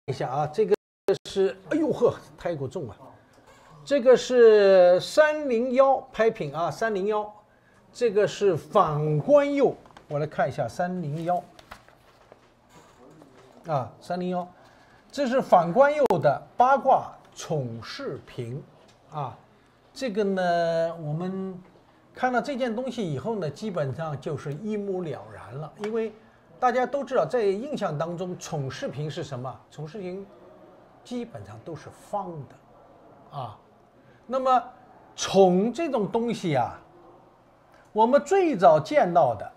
一下啊，这个是，哎呦呵，太过重了。这个是301拍品啊，301，这个是反官釉，我来看一下301啊，301，这是反官釉的八卦宠饰瓶啊。这个呢，我们看到这件东西以后呢，基本上就是一目了然了，因为大家都知道，在印象当中，宠饰瓶是什么？宠饰瓶基本上都是方的，啊，那么宠这种东西啊，我们最早见到的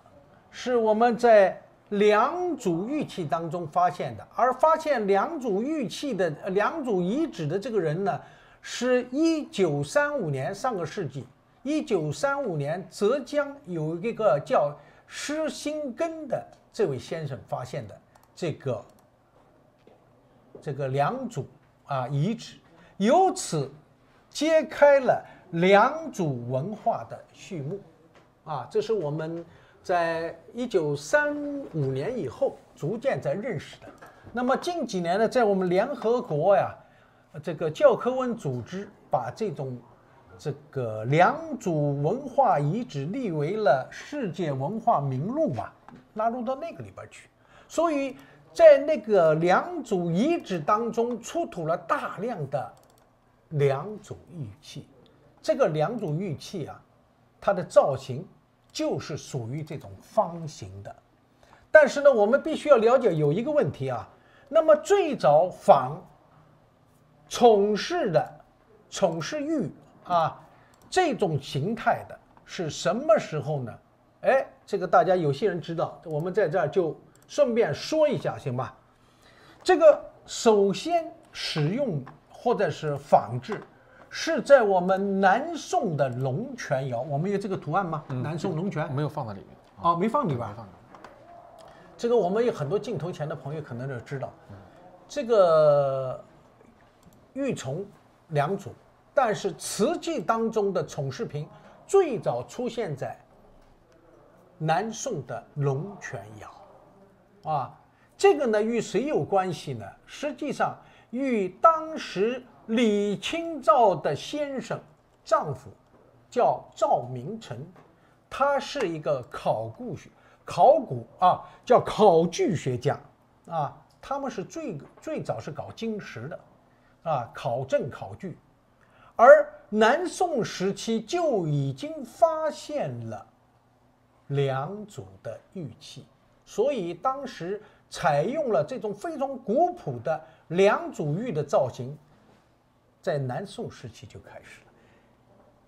是我们在良渚玉器当中发现的，而发现良渚玉器的良渚遗址的这个人呢，是1935年，上个世纪，1935年浙江有一个叫施新根的这位先生发现的这个良渚啊遗址，由此揭开了良渚文化的序幕啊，这是我们在1935年以后逐渐在认识的。那么近几年呢，在我们联合国呀，这个教科文组织把这个良渚文化遗址列为了世界文化名录吧，纳入到那个里边去。所以在那个良渚遗址当中出土了大量的良渚玉器。这个良渚玉器啊，它的造型就是属于这种方形的。但是呢，我们必须要了解有一个问题啊，那么最早仿宠饰玉啊这种形态的是什么时候呢？哎，这个大家有些人知道，我们在这儿就顺便说一下，行吧？这个首先使用或者是仿制是在我们南宋的龙泉窑，我们有这个图案吗？南宋龙泉没有放在里面啊，没放里边。没放。这个我们有很多镜头前的朋友可能就知道，这个玉琮良渚，但是瓷器当中的宠饰瓶最早出现在南宋的龙泉窑啊。这个呢与谁有关系呢？实际上与当时李清照的先生丈夫叫赵明诚，他是一个考据学家啊，他们是最早是搞金石的啊，考证考据，而南宋时期就已经发现了良渚的玉器，所以当时采用了这种非常古朴的良渚玉的造型，在南宋时期就开始了。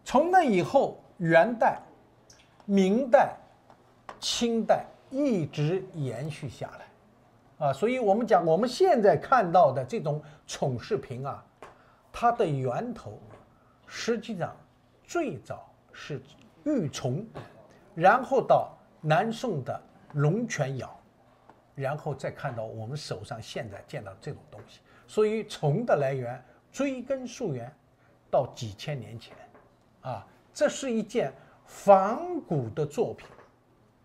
从那以后，元代、明代、清代一直延续下来，啊，所以我们讲我们现在看到的这种宠饰瓶啊，它的源头实际上最早是玉琮，然后到南宋的龙泉窑，然后再看到我们手上现在见到这种东西，所以琮的来源追根溯源到几千年前，啊，这是一件仿古的作品，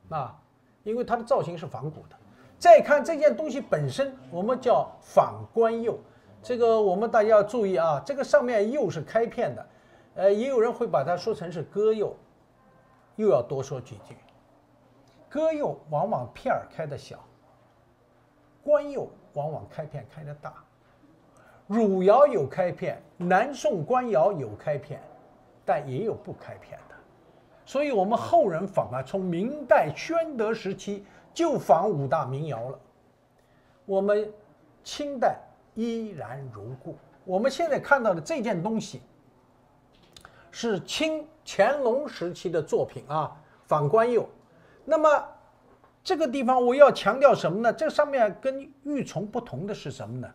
啊，因为它的造型是仿古的。再看这件东西本身，我们叫仿官釉，这个我们大家要注意啊，这个上面釉是开片的，也有人会把它说成是割釉，又要多说几句。割釉往往片儿开的小，官釉往往开片开的大。汝窑有开片，南宋官窑有开片，但也有不开片的。所以我们后人仿啊，从明代宣德时期就仿5大名窑了。我们清代依然如故。我们现在看到的这件东西是乾隆时期的作品啊，仿官釉。那么这个地方我要强调什么呢？这上面跟玉琮不同的是什么呢？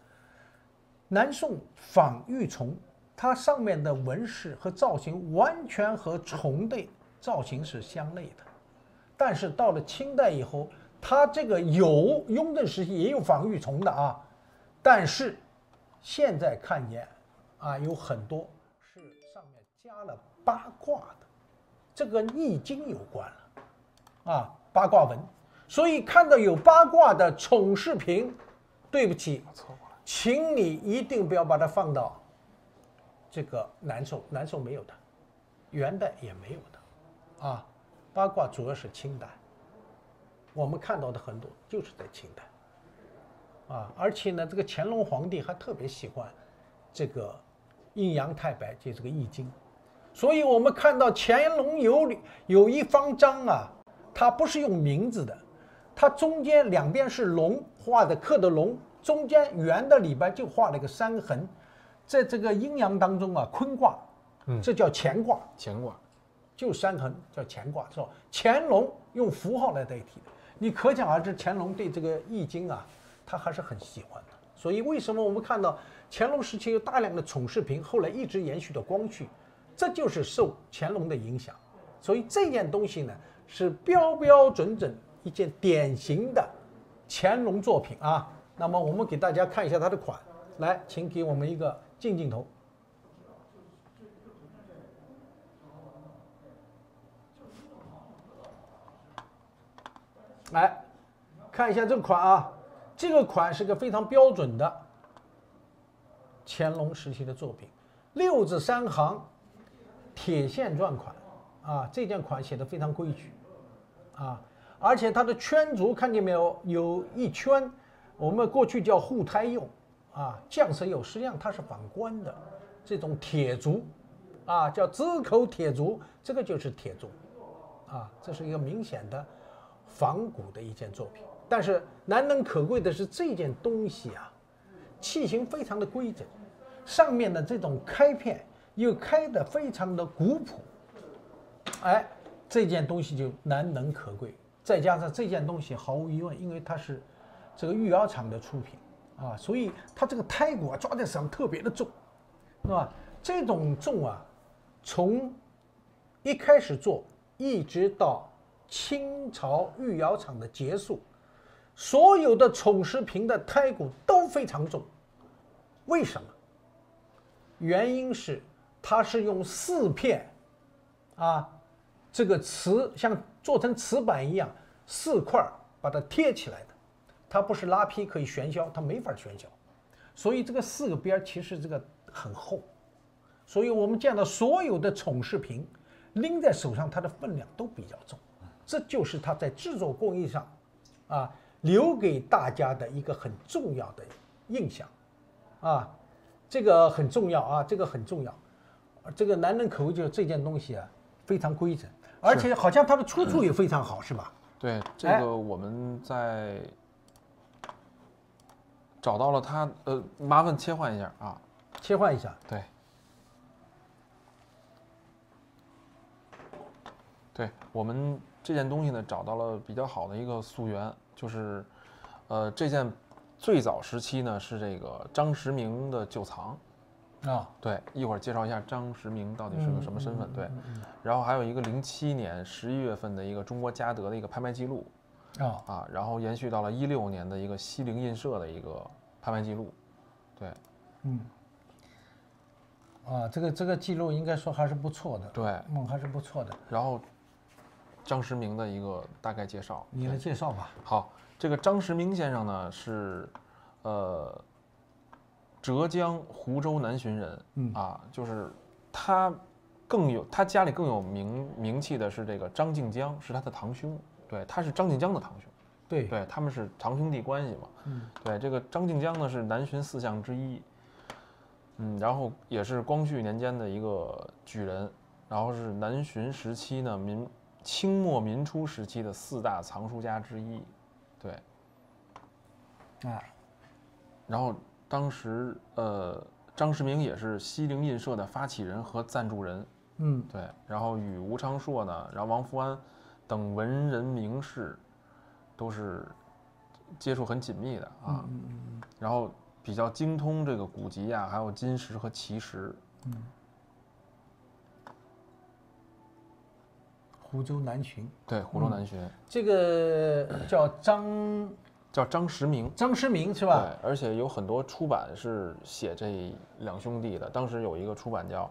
南宋仿玉琮，它上面的纹饰和造型完全和琮的造型是相类的，但是到了清代以后，它这个有雍正时期也有仿玉琮的啊，但是现在看见啊，有很多是上面加了八卦的，这跟易经有关了啊，八卦纹。所以看到有八卦的宠饰瓶，对不起，请你一定不要把它放到这个南宋，南宋没有的，元代也没有的，啊，八卦主要是清代，我们看到的很多就是在清代，啊，而且呢，这个乾隆皇帝还特别喜欢这个阴阳太白，就这个易经，所以我们看到乾隆有一方章啊，它不是用名字的，它中间两边是龙画的刻的龙，中间圆的里边就画了一个山痕，在这个阴阳当中啊，坤卦，这叫乾卦，乾卦就山痕叫乾卦，是吧？乾隆用符号来代替的，你可想而知，乾隆对这个易经啊，他还是很喜欢的。所以为什么我们看到乾隆时期有大量的宠视频，后来一直延续到光绪，这就是受乾隆的影响。所以这件东西呢，是标标准准一件典型的乾隆作品啊。那么我们给大家看一下它的款，来，请给我们一个近镜头。来看一下这个款啊，这个款是个非常标准的乾隆时期的作品，6字3行铁线篆款啊，这件款写的非常规矩啊，而且它的圈足看见没有，有一圈，我们过去叫护胎釉啊，匠色釉，实际上它是反关的这种铁足啊，叫紫口铁足，这个就是铁足啊，这是一个明显的仿古的一件作品。但是难能可贵的是这件东西啊，器型非常的规整，上面的这种开片又开得非常的古朴，哎，这件东西就难能可贵。再加上这件东西毫无疑问，因为它是这个御窑厂的出品啊，所以它这个胎骨啊抓在手上特别的重，是吧？这种重啊，从一开始做一直到清朝御窑厂的结束，所有的宠视频的胎骨都非常重。为什么？原因是它是用4片啊，这个瓷像做成瓷板一样4块把它贴起来的，它不是拉坯可以旋销，它没法旋销，所以这个4个边其实这个很厚，所以我们见到所有的宠视频拎在手上，它的分量都比较重，这就是它在制作工艺上啊留给大家的一个很重要的印象啊，这个很重要啊，这个很重要，这个难能可贵就是这件东西啊非常规整，而且好像它的出处也非常好，是吧？对，这个我们在找到了它，麻烦切换一下啊，切换一下，对，对我们这件东西呢找到了比较好的一个溯源，就是，这件最早时期呢是这个张时明的旧藏。啊，对，一会儿介绍一下张时明到底是个什么身份。对，然后还有一个07年11月份的一个中国嘉德的一个拍卖记录，然后延续到了16年的一个西泠印社的一个拍卖记录，对，这个记录应该说还是不错的，对，还是不错的。然后张时明的一个大概介绍，你来介绍吧。好，这个张时明先生呢是，浙江湖州南浔人，就是他家里更有名气的是这个张静江，是他的堂兄，对，他是张静江的堂兄，对，他们是堂兄弟关系嘛，对，这个张静江呢是南浔4相之一，然后也是光绪年间的一个举人，然后是南浔时期呢清末民初时期的4大藏书家之一，对，然后当时张时明也是西泠印社的发起人和赞助人，对，然后与吴昌硕呢，然后王福安等文人名士都是接触很紧密的啊，然后比较精通这个古籍啊，还有金石和奇石，湖州南浔，对，湖州南浔，这个叫张时明，张时明是吧？对，而且有很多出版是写这2兄弟的。当时有一个出版叫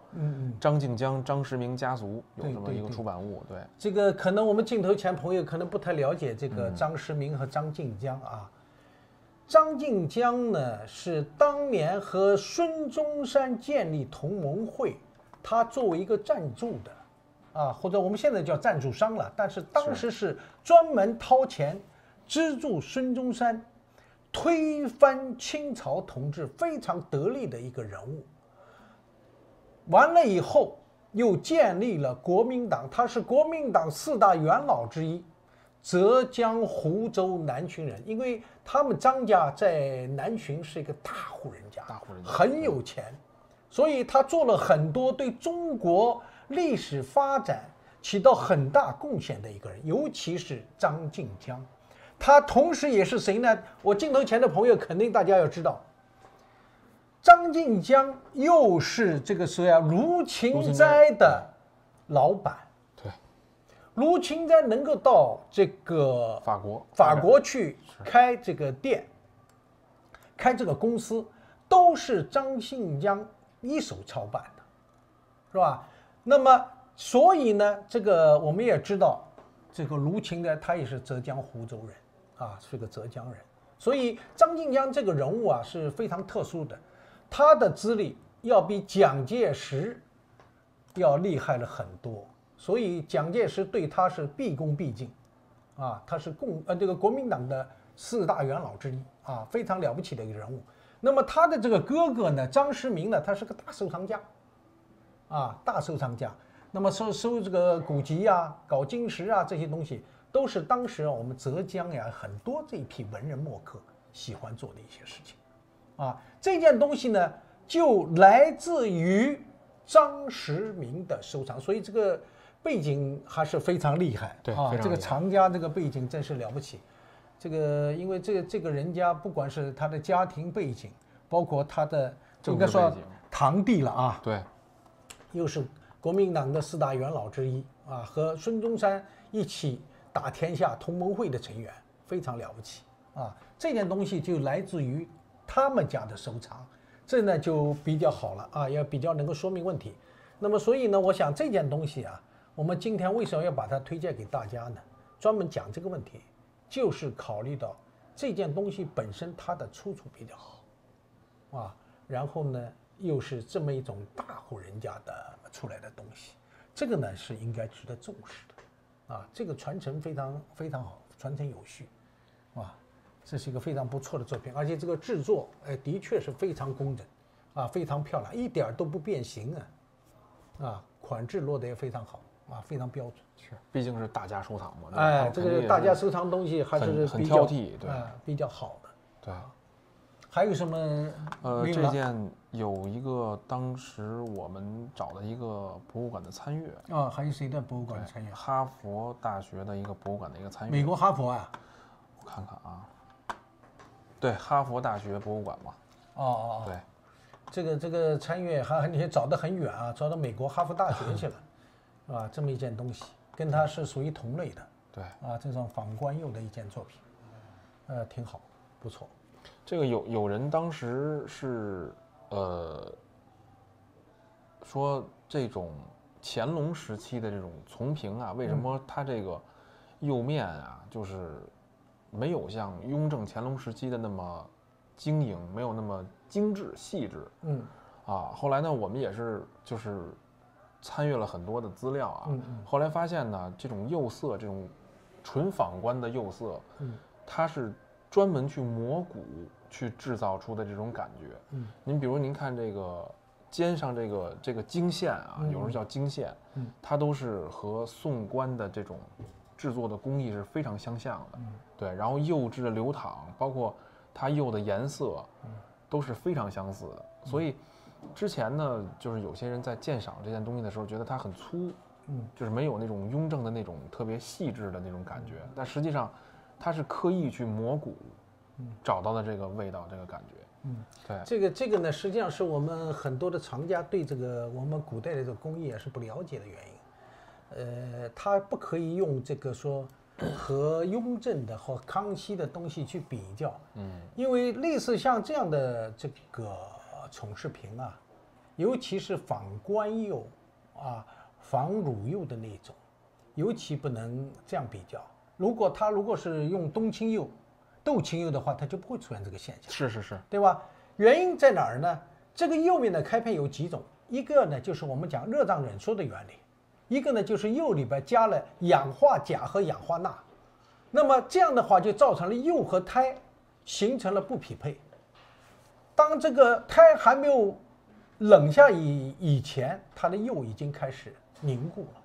张静江、张时明家族，有这么一个出版物。对，这个可能我们镜头前朋友可能不太了解这个张时明和张静江啊。张静江呢是当年和孙中山建立同盟会，他作为一个赞助的，或者我们现在叫赞助商了，但是当时是专门掏钱资助孙中山推翻清朝统治非常得力的一个人物。完了以后又建立了国民党，他是国民党4大元老之一，浙江湖州南浔人，因为他们张家在南浔是一个大户人家，很有钱，所以他做了很多对中国历史发展起到很大贡献的一个人，尤其是张静江。他同时也是谁呢？我镜头前的朋友肯定大家要知道，张静江又是这个谁啊？卢芹斋的老板。对，卢芹斋能够到这个法国去开这个店，开这个公司，都是张静江一手操办的，是吧？那么所以呢，这个我们也知道，这个卢芹斋他也是浙江湖州人。是个浙江人，所以张静江这个人物是非常特殊的，他的资历要比蒋介石要厉害了很多，所以蒋介石对他是毕恭毕敬，他是这个国民党的4大元老之一，非常了不起的一个人物。那么他的这个哥哥呢，张时明呢，他是个大收藏家，大收藏家，那么收这个古籍搞金石这些东西。都是当时我们浙江很多这一批文人墨客喜欢做的一些事情，这件东西呢就来自于张时明的收藏，所以这个背景还是非常厉害。对，这个藏家这个背景真是了不起。这个因为这个人家不管是他的家庭背景，包括他的应该说堂弟了对，又是国民党的4大元老之一和孙中山一起打天下同盟会的成员，非常了不起这件东西就来自于他们家的收藏，这呢就比较好了也比较能够说明问题。那么所以呢，我想这件东西我们今天为什么要把它推荐给大家呢？专门讲这个问题，就是考虑到这件东西本身它的出处比较好然后呢又是这么一种大户人家的出来的东西，这个呢是应该值得重视的。这个传承非常非常好，传承有序，这是一个非常不错的作品，而且这个制作，的确是非常工整，非常漂亮，一点都不变形款制落得也非常好，非常标准。是，毕竟是大家收藏嘛。这个大家收藏东西还是很挑剔，对，比较好的。对，还有什么？这件有一个当时我们找的一个博物馆的参阅还有谁的博物馆的参阅？哈佛大学的一个博物馆的一个参阅。美国哈佛我看看对，哈佛大学博物馆嘛。对，这个参阅你找得很远找到美国哈佛大学去了，这么一件东西，跟它是属于同类的。对，这种仿官釉的一件作品，挺好，不错。这个有人当时是说这种乾隆时期的这种从平为什么它这个釉面就是没有像雍正乾隆时期的那么晶莹，没有那么精致细致。后来呢，我们也是就是参阅了很多的资料后来发现呢，这种釉色，这种纯仿官的釉色，它是专门去磨骨去制造出的这种感觉。您比如您看这个肩上这个经线有时候叫经线，它都是和宋官的这种制作的工艺是非常相像的。对，然后釉质的流淌，包括它釉的颜色，都是非常相似的。所以之前呢，就是有些人在鉴赏这件东西的时候，觉得它很粗，就是没有那种雍正的那种特别细致的那种感觉，但实际上它是刻意去磨骨，找到的这个味道，这个感觉。对，这个呢，实际上是我们很多的藏家对这个我们古代的这个工艺也是不了解的原因。他不可以用这个说和雍正的和康熙的东西去比较，因为类似像这样的这个宠饰品尤其是仿官釉仿汝釉的那种，尤其不能这样比较。如果是用冬青釉，斗禽釉的话，它就不会出现这个现象。是，对吧？原因在哪儿呢？这个釉面的开片有几种，一个呢就是我们讲热胀冷缩的原理，一个呢就是釉里边加了氧化钾和氧化钠，那么这样的话就造成了釉和胎形成了不匹配。当这个胎还没有冷下以前，它的釉已经开始凝固了，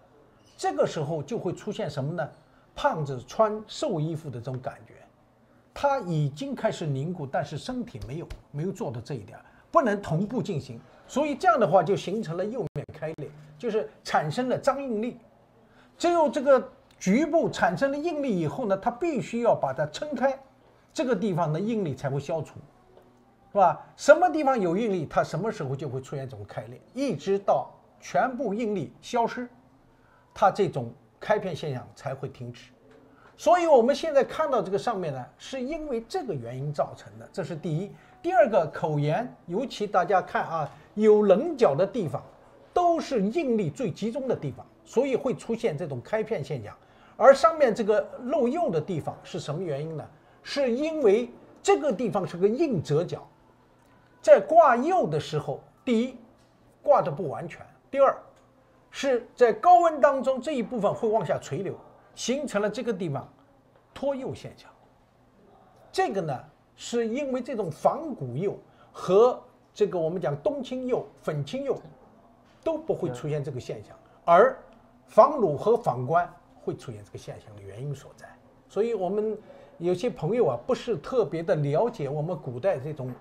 这个时候就会出现什么呢？胖子穿瘦衣服的这种感觉，它已经开始凝固，但是身体没有做到这一点，不能同步进行，所以这样的话就形成了釉面开裂，就是产生了张应力。只有这个局部产生了应力以后呢，它必须要把它撑开，这个地方的应力才会消除，是吧？什么地方有应力，它什么时候就会出现这种开裂，一直到全部应力消失，它这种开片现象才会停止。所以我们现在看到这个上面呢，是因为这个原因造成的，这是第一。第二个，口沿，尤其大家看啊，有棱角的地方都是应力最集中的地方，所以会出现这种开片现象。而上面这个漏釉的地方是什么原因呢？是因为这个地方是个硬折角，在挂釉的时候，第一，挂得不完全；第二，是在高温当中这一部分会往下垂流，形成了这个地方脱釉现象。这个呢，是因为这种仿古釉和这个我们讲冬青釉、粉青釉都不会出现这个现象，而仿鲁和仿官会出现这个现象的原因所在。所以我们有些朋友啊，不是特别的了解我们古代这种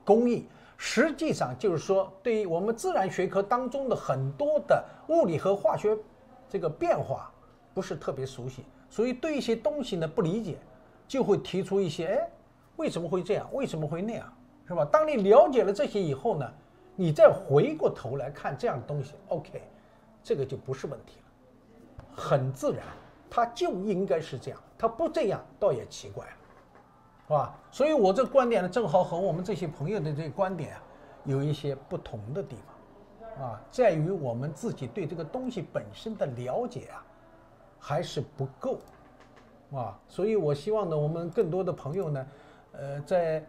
工艺，实际上就是说，对于我们自然学科当中的很多的物理和化学这个变化不是特别熟悉，所以对一些东西呢不理解，就会提出一些为什么会这样，为什么会那样，是吧？当你了解了这些以后呢，你再回过头来看这样的东西 ，OK， 这个就不是问题了，很自然，它就应该是这样，它不这样倒也奇怪了。是吧？所以我这观点呢，正好和我们这些朋友的这个观点啊，有一些不同的地方，啊，在于我们自己对这个东西本身的了解啊，还是不够，啊，所以我希望呢，我们更多的朋友呢，在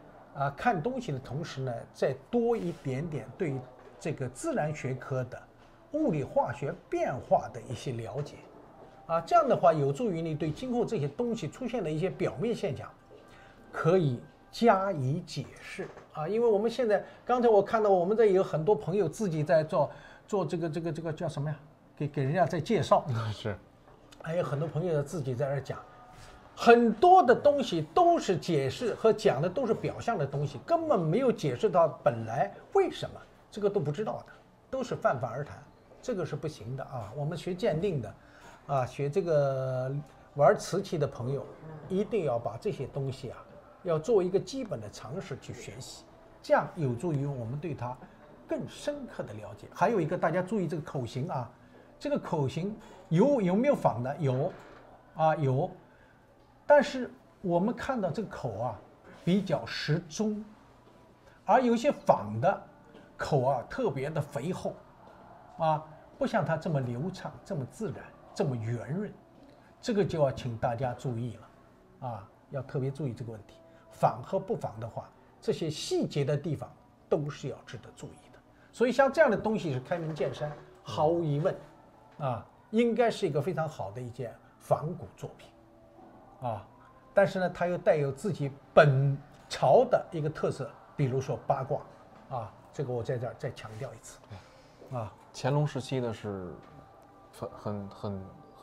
看东西的同时呢，再多一点点对这个自然学科的物理化学变化的一些了解，啊，这样的话有助于你对今后这些东西出现的一些表面现象。可以加以解释啊，因为我们现在刚才我看到我们这有很多朋友自己在做这个叫什么呀？给人家在介绍，是，还有很多朋友自己在这讲，很多的东西都是解释和讲的都是表象的东西，根本没有解释到本来为什么，这个都不知道的，都是泛泛而谈，这个是不行的啊。我们学鉴定的，啊，学这个玩瓷器的朋友，一定要把这些东西啊。要做一个基本的常识去学习，这样有助于我们对它更深刻的了解。还有一个，大家注意这个口型啊，这个口型有没有仿的？有，啊有，但是我们看到这个口啊比较适中，而有些仿的口啊特别的肥厚，啊不像它这么流畅、这么自然、这么圆润，这个就要请大家注意了，啊要特别注意这个问题。仿和不仿的话，这些细节的地方都是要值得注意的。所以像这样的东西是开门见山，毫无疑问，啊，应该是一个非常好的一件仿古作品，啊，但是呢，它又带有自己本朝的一个特色，比如说八卦，啊，这个我在这儿再强调一次，啊，乾隆时期的是很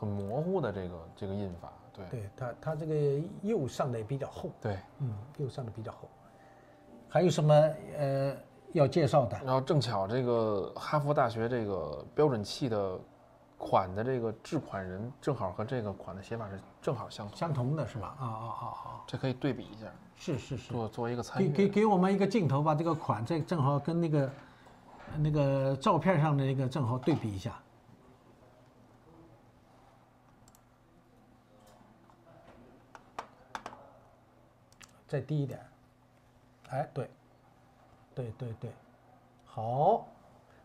模糊的这个印法。对它这个釉上的也比较厚，对，釉上的比较厚。还有什么要介绍的？然后正巧这个哈佛大学这个标准器的款的这个制款人，正好和这个款的写法是正好相同的是吧？啊，这可以对比一下。是，做一个参与。给我们一个镜头，把这个款这正好跟那个照片上的那个正好对比一下。再低一点，哎，对，好，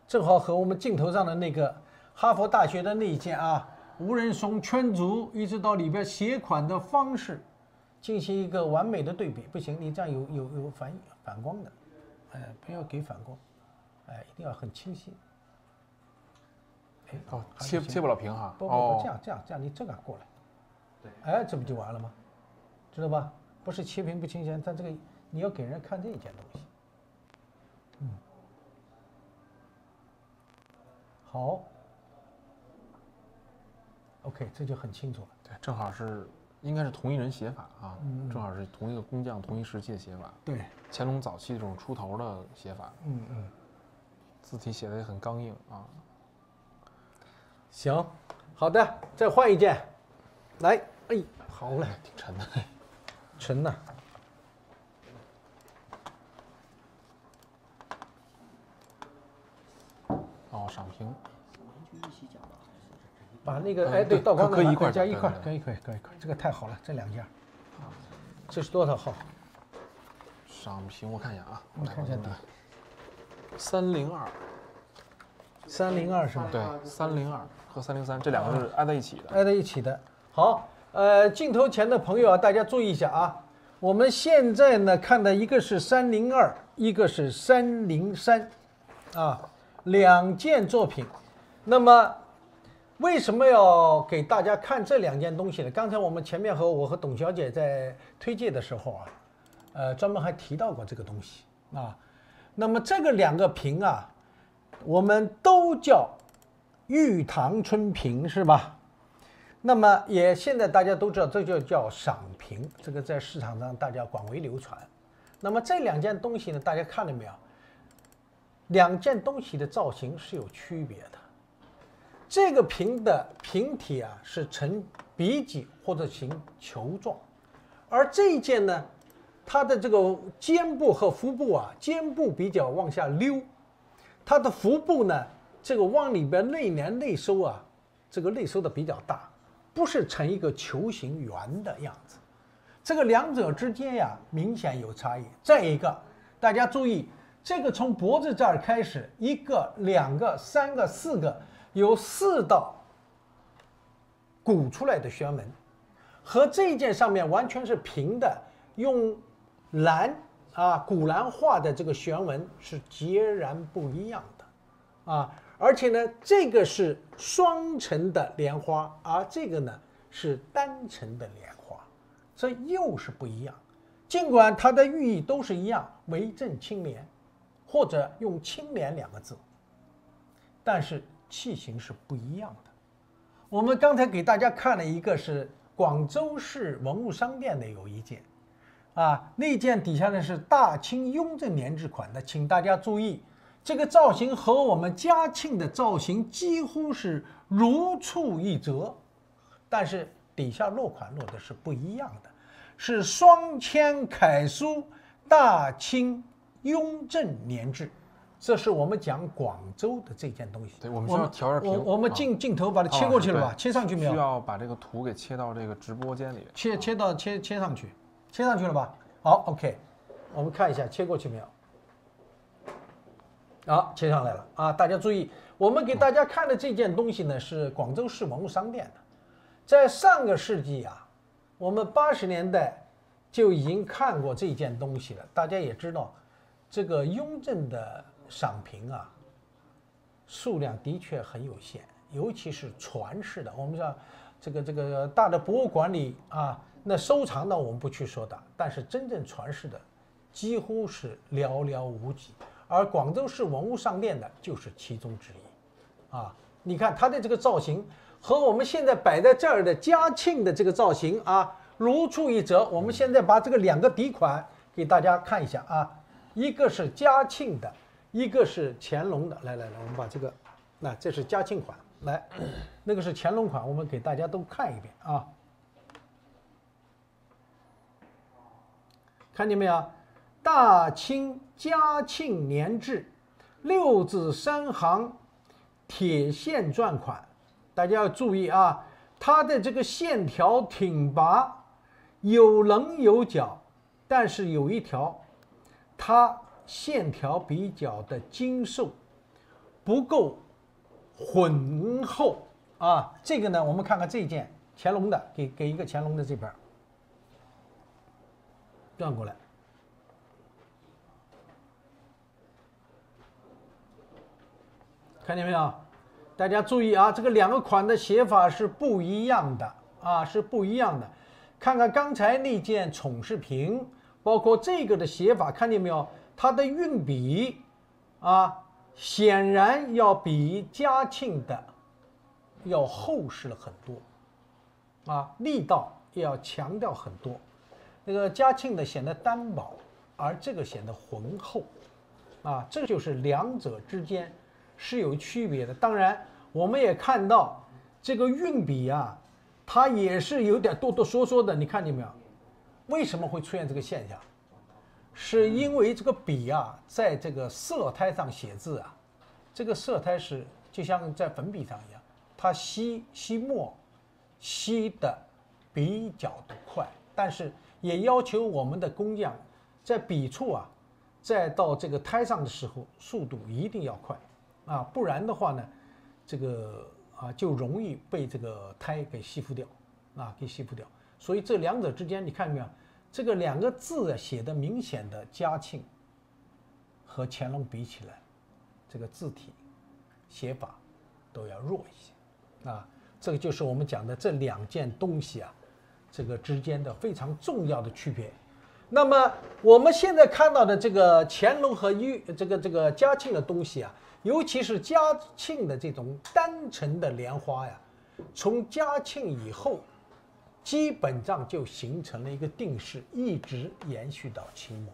正好和我们镜头上的那个哈佛大学的那一件啊，无人松圈足，一直到里边写款的方式，进行一个完美的对比，不行，你这样有反光的，哎，不要给反光，哎，一定要很清晰。哎，哦，切不了屏哈。不，这样，你这个过来，对，哎，这不就完了吗？知道吧？不是切屏不清晰，但这个你要给人看这一件东西。好 ，OK， 这就很清楚了。对，正好是应该是同一人写法啊，正好是同一个工匠同一时期的写法。对，乾隆早期这种出头的写法，字体写的也很刚硬啊。行，好的，再换一件，来，哎，好嘞，挺沉的，沉呐。哦，赏屏。把那个哎，对，倒光可以一块加一块，可以，这个太好了，这2件，这是多少号？赏屏我看一下啊，我看一下底。302。302是吧？对，302和303这2个是挨在一起的。挨在一起的。好，镜头前的朋友啊，大家注意一下啊，我们现在呢看的一个是302，一个是303，啊，2件作品。那么为什么要给大家看这2件东西呢？刚才我们前面我和董小姐在推介的时候啊，专门还提到过这个东西啊。那么这个2个瓶啊，我们都叫玉堂春瓶是吧？那么现在大家都知道，这就叫赏瓶，这个在市场上大家广为流传。那么这2件东西呢，大家看了没有？2件东西的造型是有区别的。这个瓶的瓶体啊是呈笔脊或者呈球状，而这一件呢，它的这个肩部和腹部啊，肩部比较往下溜，它的腹部呢，这个往里边内粘内收啊，这个内收的比较大，不是呈一个球形圆的样子。这个2者之间呀，明显有差异。再一个，大家注意，这个从脖子这儿开始，1个、2个、3个、4个。有4道鼓出来的旋纹，和这一件上面完全是平的，用古兰画的这个旋纹是截然不一样的啊！而且呢，这个是双层的莲花，而这个呢是单层的莲花，这又是不一样。尽管它的寓意都是一样，为正清廉，或者用清廉2个字，但是器型是不一样的。我们刚才给大家看了一个是广州市文物商店的有一件，那件底下呢是大清雍正年制款的，请大家注意，这个造型和我们嘉庆的造型几乎是如出一辙，但是底下落款落的是不一样的，是双签楷书大清雍正年制。这是我们讲广州的这件东西。对，我们需要调下屏。我们镜头把它切过去了吧？切上去没有？需要把这个图给切到这个直播间里。切上去，切上去了吧？好 ，OK， 我们看一下切过去没有？好，切上来了啊！大家注意，我们给大家看的这件东西呢是广州市文物商店的，在上个世纪啊，我们80年代就已经看过这件东西了。大家也知道，这个雍正的赏瓶啊，数量的确很有限，尤其是传世的。我们知道，这个大的博物馆里啊，那收藏的我们不去说的，但是真正传世的几乎是寥寥无几。而广州市文物商店的就是其中之一，你看它的这个造型和我们现在摆在这儿的嘉庆的这个造型啊，如出一辙。我们现在把这个2个底款给大家看一下啊，一个是嘉庆的。一个是乾隆的，来，我们把这个，这是嘉庆款，来，那个是乾隆款，我们给大家都看一遍啊，看见没有？大清嘉庆年制，6字3行铁线篆款，大家要注意啊，它的这个线条挺拔，有棱有角，但是有一条，它线条比较的精瘦，不够浑厚啊。这个呢，我们看看这件乾隆的，给一个乾隆的这边，转过来。看见没有？大家注意啊，这个两个款的写法是不一样的啊，是不一样的。看看刚才那件宠视频，包括这个的写法，看见没有？它的运笔啊，显然要比嘉庆的要厚实了很多啊，力道也要强调很多。那个嘉庆的显得单薄，而这个显得浑厚啊，这就是两者之间是有区别的。当然，我们也看到这个运笔啊，它也是有点哆哆嗦嗦的。你看见没有？为什么会出现这个现象？是因为这个笔啊，在这个色胎上写字啊，这个色胎是就像在粉笔上一样，它吸墨吸的比较的快，但是也要求我们的工匠在笔触啊，再到这个胎上的时候，速度一定要快啊，不然的话呢，这个就容易被这个胎给吸附掉啊，给吸附掉。所以这两者之间，你看到没有？这个两个字写的明显的嘉庆和乾隆比起来，这个字体写法都要弱一些啊。这个就是我们讲的这两件东西啊，这个之间的非常重要的区别。那么我们现在看到的这个乾隆和这个嘉庆的东西啊，尤其是嘉庆的这种单层的莲花呀，从嘉庆以后，基本上就形成了一个定式，一直延续到清末，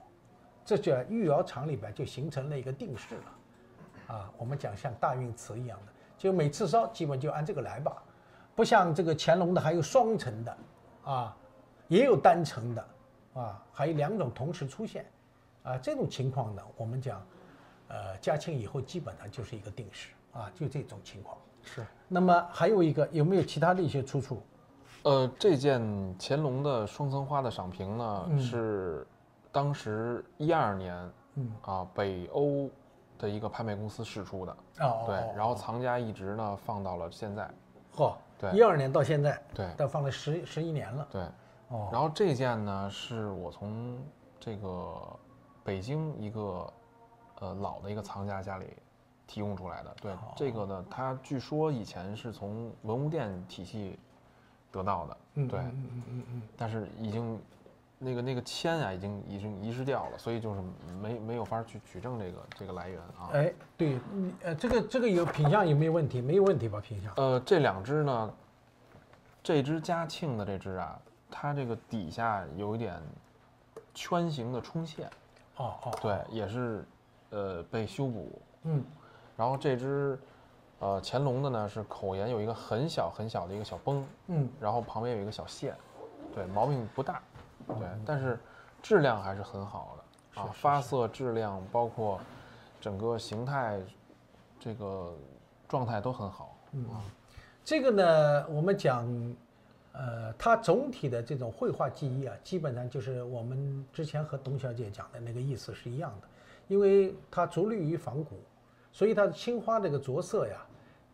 这就御窑厂里边就形成了一个定式了，啊，我们讲像大运瓷一样的，就每次烧基本就按这个来吧，不像这个乾隆的还有双层的，啊，也有单层的，啊，还有两种同时出现，啊，这种情况呢，我们讲，嘉庆以后基本上就是一个定式，啊，就这种情况。是。那么还有一个有没有其他的一些出处？这件乾隆的双层花的赏屏呢，是当时12年，北欧的一个拍卖公司试出的，对，然后藏家一直呢放到了现在，对，12年到现在，对，但放了11年了，对，然后这件呢是我从这个北京一个老的一个藏家家里提供出来的，对，这个呢，它据说以前是从文物店体系得到的，对，但是已经那个签啊，已经遗失掉了，所以就是没有法去取证这个来源啊。哎，对，这个有品相有没有问题？没有问题吧？品相？这两只呢，这只嘉庆的这只啊，它这个底下有一点圈形的冲线，对，也是被修补，然后这只。乾隆的呢是口沿有一个很小很小的一个小崩，然后旁边有一个小线，对，毛病不大，对，但是质量还是很好的啊，发色质量包括整个形态，这个状态都很好，这个呢，我们讲，它总体的这种绘画技艺啊，基本上就是我们之前和董小姐讲的那个意思是一样的，因为它着力于仿古，所以它的青花这个着色呀。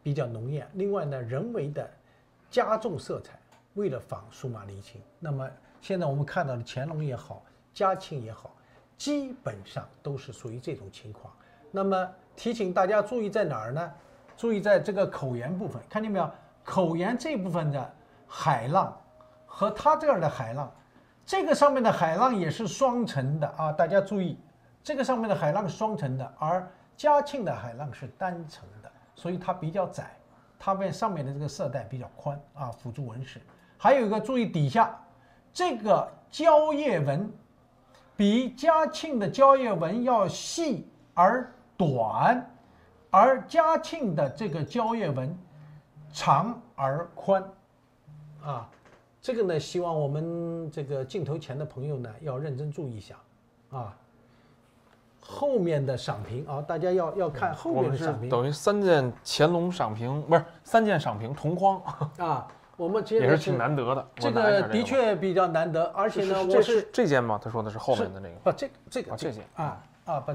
比较浓艳，另外呢，人为的加重色彩，为了仿数码离情。那么现在我们看到的乾隆也好，嘉庆也好，基本上都是属于这种情况。那么提醒大家注意在哪儿呢？注意在这个口沿部分，看见没有？口沿这部分的海浪和它这儿的海浪，这个上面的海浪也是双层的啊，大家注意，这个上面的海浪是双层的，而嘉庆的海浪是单层的。所以它比较窄，它上面的这个色带比较宽啊，辅助纹饰。还有一个注意底下这个蕉叶纹，比嘉庆的蕉叶纹要细而短，而嘉庆的这个蕉叶纹长而宽，啊，这个呢，希望我们这个镜头前的朋友呢要认真注意一下，啊。后面的赏评啊，大家要看后面的赏评。等于3件乾隆赏评，不是3件赏评同框啊。我们也是挺难得的，这个的确比较难得，而且呢，我是这件吗？他说的是后面的那个。不，这件把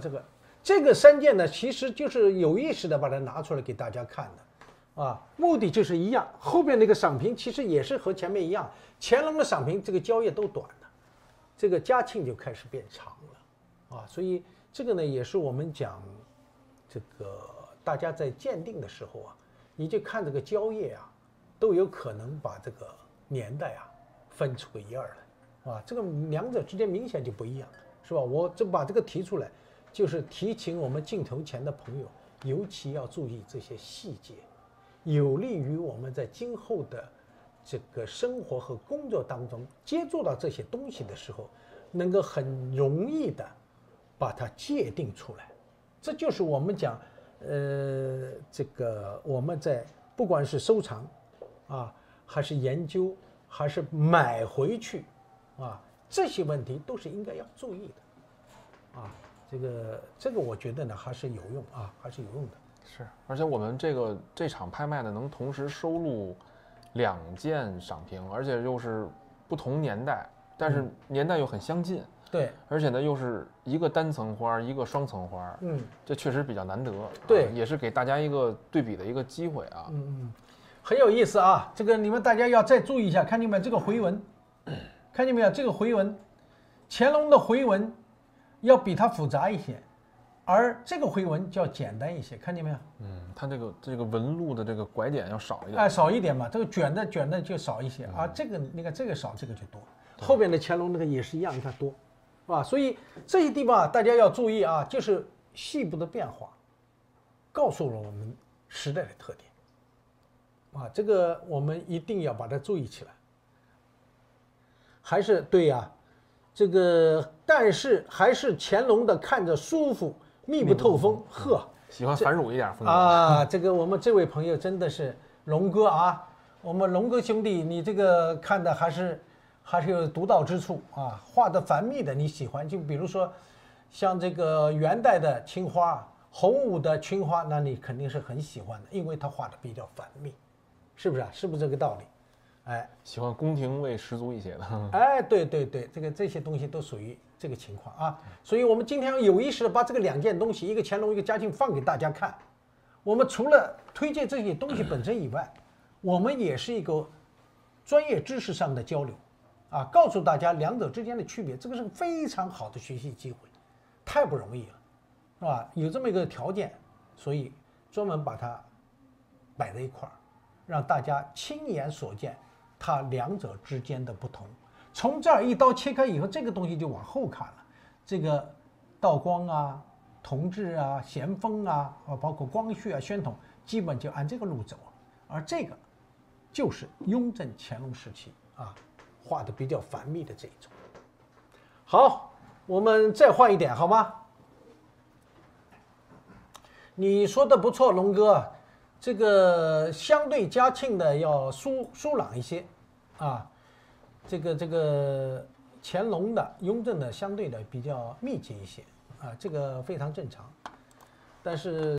这个3件呢，其实就是有意识的把它拿出来给大家看的，啊，目的就是一样。后边那个赏评其实也是和前面一样，乾隆的赏评这个蕉叶都短的，这个嘉庆就开始变长了，所以这个呢也是我们讲这个大家在鉴定的时候你就看这个蕉叶都有可能把这个年代分出个一二来，这个两者之间明显就不一样，是吧？我就把这个提出来，就是提醒我们镜头前的朋友，尤其要注意这些细节，有利于我们在今后的这个生活和工作当中接触到这些东西的时候，能够很容易的把它界定出来。这就是我们讲，这个我们在不管是收藏还是研究，还是买回去这些问题都是应该要注意的这个我觉得呢还是有用还是有用的。是，而且我们这场拍卖呢，能同时收录2件赏评，而且又是不同年代，但是年代又很相近。对，而且呢又是一个单层花，一个双层花，这确实比较难得。对，也是给大家一个对比的一个机会很有意思这个你们大家要再注意一下，看见没有这个回纹，看见没有这个回纹，乾隆的回纹要比它复杂一些，而这个回纹就要简单一些，看见没有？它这个纹路的这个拐点要少一点，少一点嘛，这个卷的就少一些这个你看这个少，这个就多。后边的乾隆那个也是一样，你看多，所以这些地方大家要注意就是细部的变化，告诉了我们时代的特点这个我们一定要把它注意起来。还是对这个但是还是乾隆的看着舒服，密不透风，喜欢繁缛一点风格这个我们这位朋友真的是龙哥我们龙哥兄弟，你这个看的还是有独到之处画的繁密的你喜欢，就比如说像这个元代的青花，洪武的青花，那你肯定是很喜欢的，因为他画的比较繁密，是不是是不是这个道理？喜欢宫廷味十足一些的。对，这些东西都属于这个情况所以我们今天有意识的把这个2件东西，一个乾隆，一个嘉庆放给大家看。我们除了推荐这些东西本身以外，我们也是一个专业知识上的交流告诉大家两者之间的区别，这个是非常好的学习机会，太不容易了，是吧？有这么一个条件，所以专门把它摆在一块儿，让大家亲眼所见它两者之间的不同。从这儿一刀切开以后，这个东西就往后看了，这个道光同治咸丰包括光绪宣统，基本就按这个路走。而这个就是雍正乾隆时期画的比较繁密的这一种。好，我们再换一点好吗？你说的不错，龙哥，这个相对嘉庆的要疏朗一些这个乾隆的、雍正的相对的比较密集一些这个非常正常，但是。